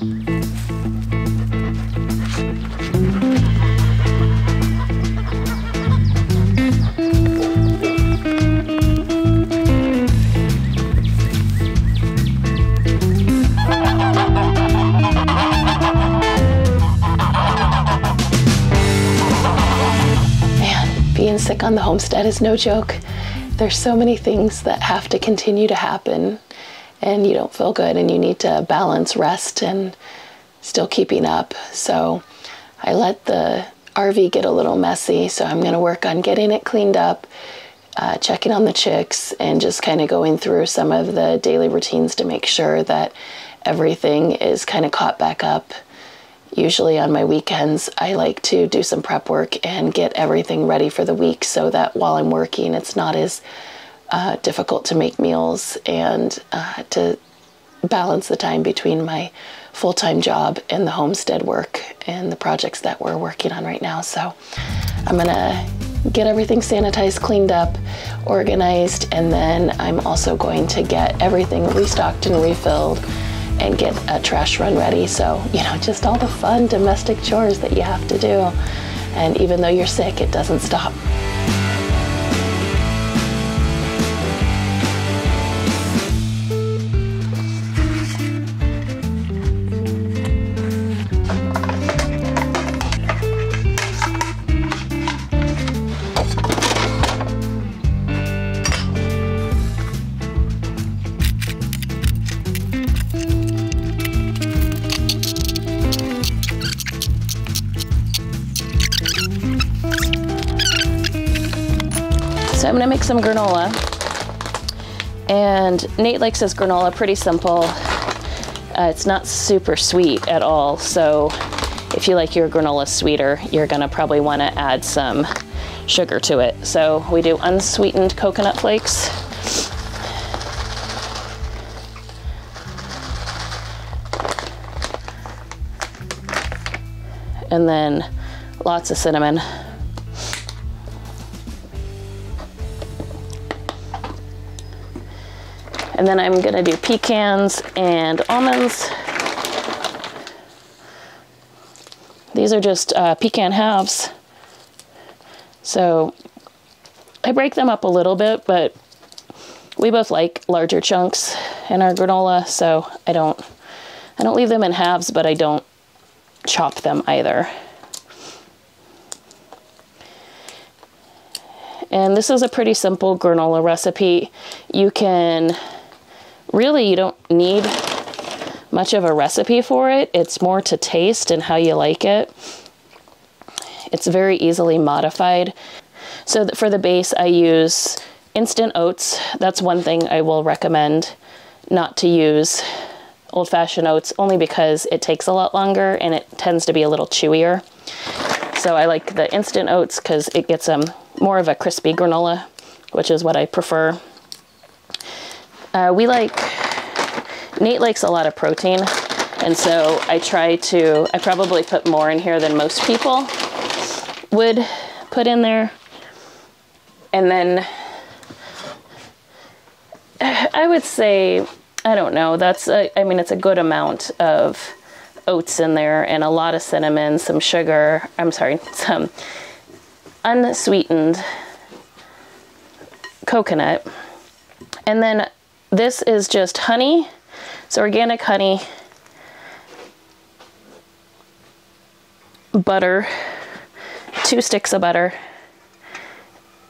Being sick on the homestead is no joke. There's so many things that have to continue to happen, and you don't feel good, and you need to balance rest and still keeping up. So I let the RV get a little messy, so I'm going to work on getting it cleaned up, checking on the chicks, and just kind of going through some of the daily routines to make sure that everything is kind of caught back up. Usually on my weekends, I like to do some prep work and get everything ready for the week so that while I'm working, it's not as difficult to make meals and to balance the time between my full-time job and the homestead work and the projects that we're working on right now. So I'm gonna get everything sanitized, cleaned up, organized, and then I'm also going to get everything restocked and refilled and get a trash run ready. So, you know, just all the fun domestic chores that you have to do. And even though you're sick, it doesn't stop. So I'm gonna make some granola, and Nate likes his granola pretty simple. It's not super sweet at all, so if you like your granola sweeter, you're gonna probably wanna add some sugar to it. So we do unsweetened coconut flakes. And then lots of cinnamon. And then I'm gonna do pecans and almonds. These are just pecan halves. So I break them up a little bit, but we both like larger chunks in our granola, so I don't leave them in halves, but I don't chop them either. And this is a pretty simple granola recipe. You don't need much of a recipe for it. It's more to taste and how you like it. It's very easily modified. So for the base, I use instant oats. That's one thing I will recommend not to use old-fashioned oats, only because it takes a lot longer and it tends to be a little chewier. So I like the instant oats because it gets more of a crispy granola, which is what I prefer. Nate likes a lot of protein, and so I probably put more in here than most people would put in there. And then I would say, I don't know, it's a good amount of oats in there and a lot of cinnamon, some sugar, some unsweetened coconut. And then this is just honey. So organic honey, butter, 2 sticks of butter,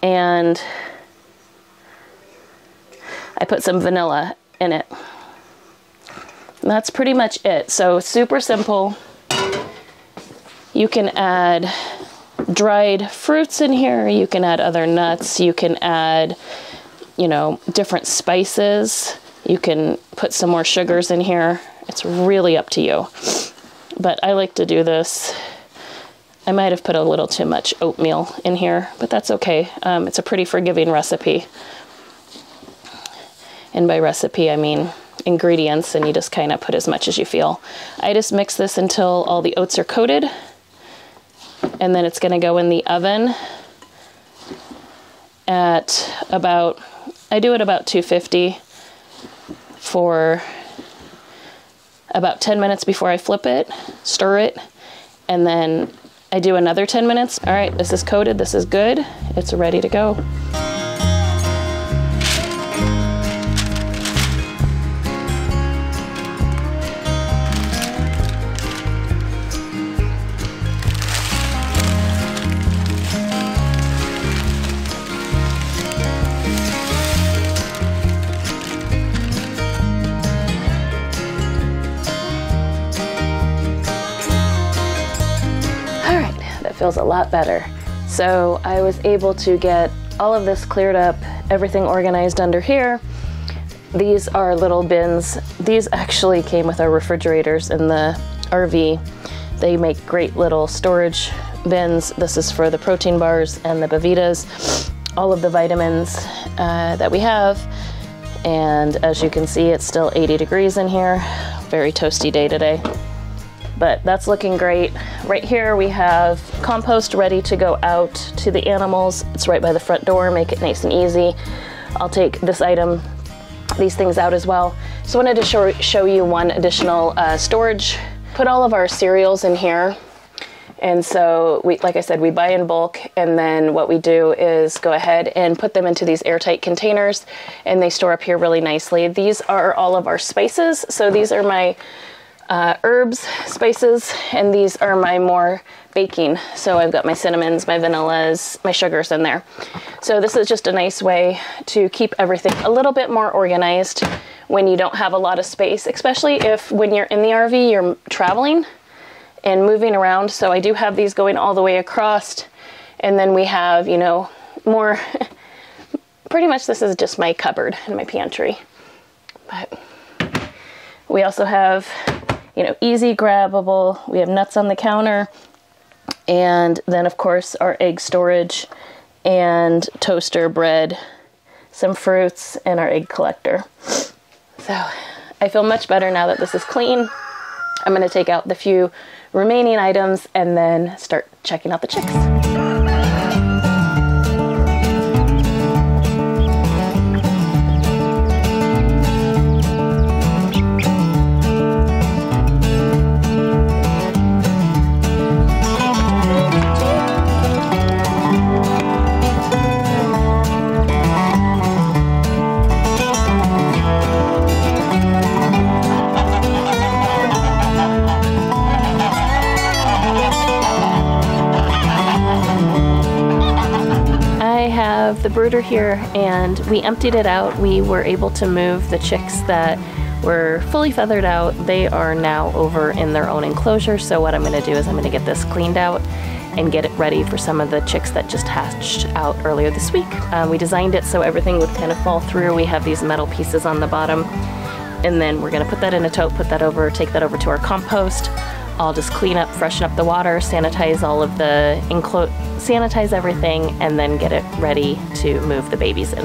and I put some vanilla in it. And that's pretty much it. So super simple. You can add dried fruits in here. You can add other nuts. You can add, different spices. You can put some more sugars in here. It's really up to you. But I like to do this. I might have put a little too much oatmeal in here, but that's okay. It's a pretty forgiving recipe. And by recipe, I mean ingredients, and you just kind of put as much as you feel. I just mix this until all the oats are coated, and then it's going to go in the oven at about 250 for about 10 minutes before I flip it, stir it, and then I do another 10 minutes. All right, this is coated, this is good. It's ready to go. Feels a lot better. So I was able to get all of this cleared up, everything organized under here. These are little bins. These actually came with our refrigerators in the RV. They make great little storage bins. This is for the protein bars and the Bavitas, all of the vitamins that we have. And as you can see, it's still 80 degrees in here. Very toasty day today. But that's looking great. Right here we have compost ready to go out to the animals. It's right by the front door, make it nice and easy. I'll take this item, these things out as well. So I wanted to show you one additional storage. Put all of our cereals in here. And so, like I said, we buy in bulk, and then what we do is go ahead and put them into these airtight containers, and they store up here really nicely. These are all of our spices. So these are my herbs, spices, and these are my more baking. So I've got my cinnamons, my vanillas, my sugars in there. So this is just a nice way to keep everything a little bit more organized when you don't have a lot of space, especially if when you're in the RV, you're traveling and moving around. So I do have these going all the way across, and then we have, you know, more, pretty much this is just my cupboard and my pantry. But we also have, you know, easy grabbable. We have nuts on the counter, and then of course our egg storage and toaster bread, some fruits, and our egg collector. So I feel much better now that this is clean. I'm going to take out the few remaining items and then start checking out the chicks. The brooder here, and we emptied it out. We were able to move the chicks that were fully feathered out. They are now over in their own enclosure. So what I'm going to do is I'm going to get this cleaned out and get it ready for some of the chicks that just hatched out earlier this week. We designed it so everything would kind of fall through. We have these metal pieces on the bottom, and then we're going to put that in a tote, put that over, take that over to our compost. I'll just clean up, freshen up the water, sanitize all of the sanitize everything, and then get it ready to move the babies in.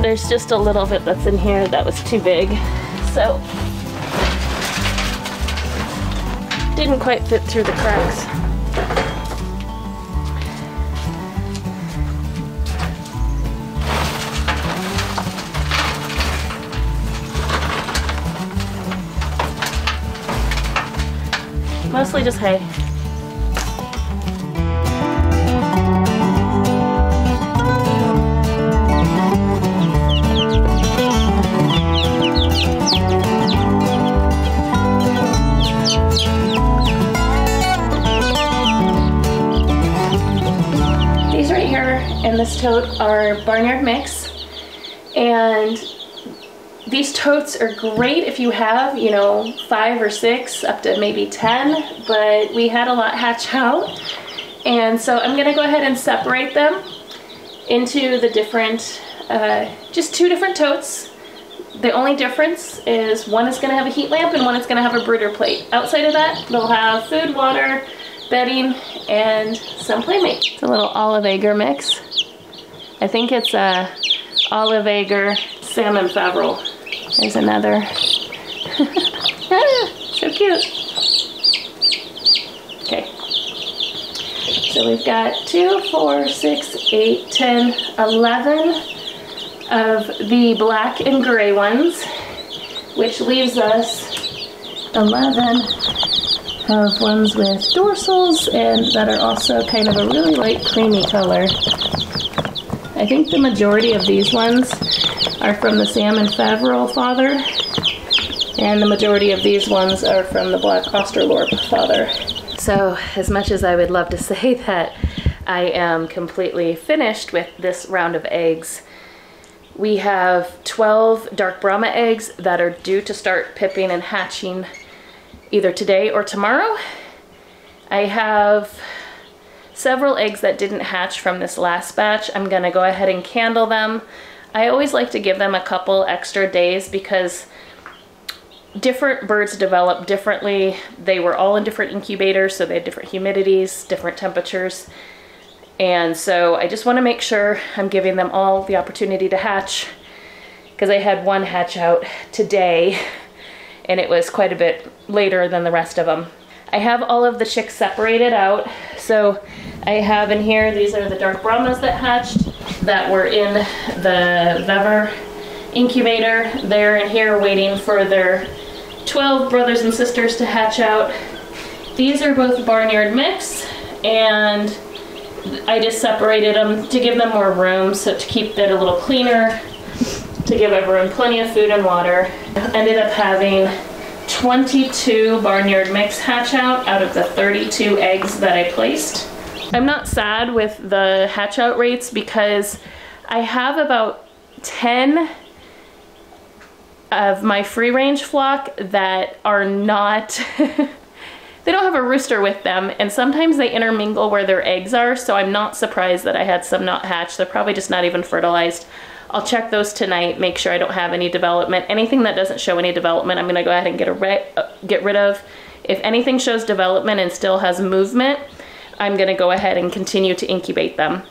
There's just a little bit that's in here that was too big, so didn't quite fit through the cracks. Mostly just hay. These right here in this tote are barnyard mix, and these totes are great if you have, you know, 5 or 6 up to maybe 10, but we had a lot hatch out, and so I'm gonna go ahead and separate them into the different, just 2 different totes. The only difference is one is gonna have a heat lamp and one is gonna have a brooder plate. Outside of that, they'll have food, water, bedding, and some playmate. It's a little olive agar mix. I think it's a olive agar salmon favril. There's another. So cute. Okay. So we've got 2, 4, 6, 8, 10, 11 of the black and gray ones, which leaves us 11 of ones with dorsals and that are also kind of a really light creamy color. I think the majority of these ones are from the salmon Favreau father, and the majority of these ones are from the black Australorp father. So as much as I would love to say that I am completely finished with this round of eggs, we have 12 dark Brahma eggs that are due to start pipping and hatching either today or tomorrow. I have several eggs that didn't hatch from this last batch. I'm gonna go ahead and candle them. I always like to give them a couple extra days because different birds develop differently. They were all in different incubators, so they had different humidities, different temperatures. And so I just want to make sure I'm giving them all the opportunity to hatch, because I had one hatch out today and it was quite a bit later than the rest of them. I have all of the chicks separated out. So I have in here, these are the dark Brahmas that hatched that were in the Vever incubator. They're in here waiting for their 12 brothers and sisters to hatch out. These are both barnyard mix, and I just separated them to give them more room, so to keep it a little cleaner, to give everyone plenty of food and water. Ended up having 22 barnyard mix hatch out of the 32 eggs that I placed. I'm not sad with the hatch out rates because I have about 10 of my free range flock that are not, they don't have a rooster with them, and sometimes they intermingle where their eggs are, so I'm not surprised that I had some not hatched. They're probably just not even fertilized. I'll check those tonight, make sure I don't have any development. Anything that doesn't show any development, I'm gonna go ahead and get rid of. If anything shows development and still has movement, I'm gonna go ahead and continue to incubate them.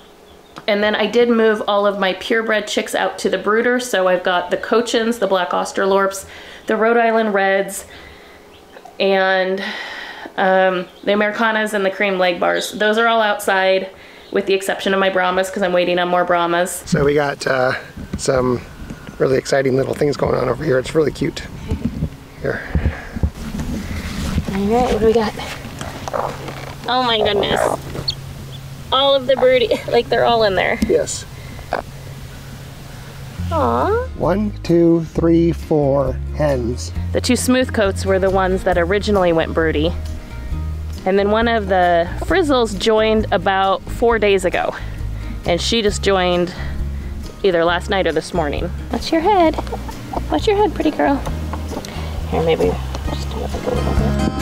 And then I did move all of my purebred chicks out to the brooder, so I've got the Cochins, the black Australorps, the Rhode Island Reds, and the Americanas and the cream leg bars. Those are all outside, with the exception of my Brahmas, because I'm waiting on more Brahmas. So we got some really exciting little things going on over here. It's really cute. Here. All right, what do we got? Oh my goodness. All of the broody, like they're all in there. Yes. Aww. 1, 2, 3, 4 hens. The 2 smooth coats were the ones that originally went broody. And then one of the frizzles joined about 4 days ago. And she just joined either last night or this morning. What's your head? What's your head, pretty girl? Here, maybe just do it a little bit.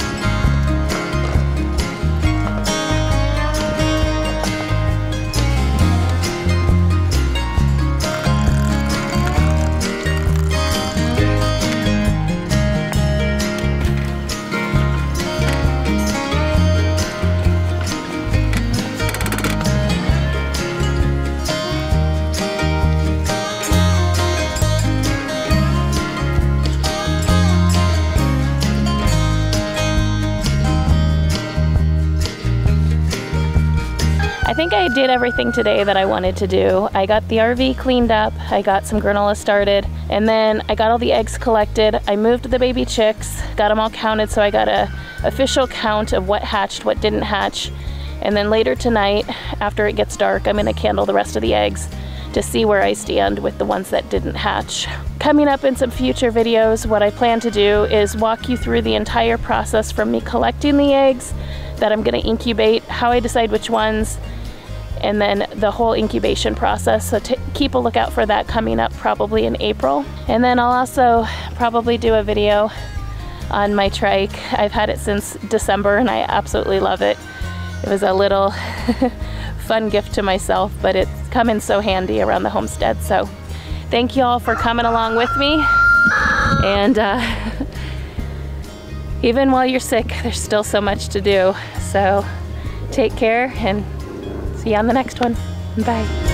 I think I did everything today that I wanted to do. I got the RV cleaned up, I got some granola started, and then I got all the eggs collected. I moved the baby chicks, got them all counted, so I got a official count of what hatched, what didn't hatch. And then later tonight, after it gets dark, I'm gonna candle the rest of the eggs to see where I stand with the ones that didn't hatch. Coming up in some future videos, what I plan to do is walk you through the entire process from me collecting the eggs that I'm gonna incubate, how I decide which ones, and then the whole incubation process. So keep a lookout for that coming up probably in April. And then I'll also probably do a video on my trike. I've had it since December and I absolutely love it. It was a little fun gift to myself, but it's come in so handy around the homestead. So thank you all for coming along with me. And even while you're sick, there's still so much to do. So take care and see you on the next one. Bye.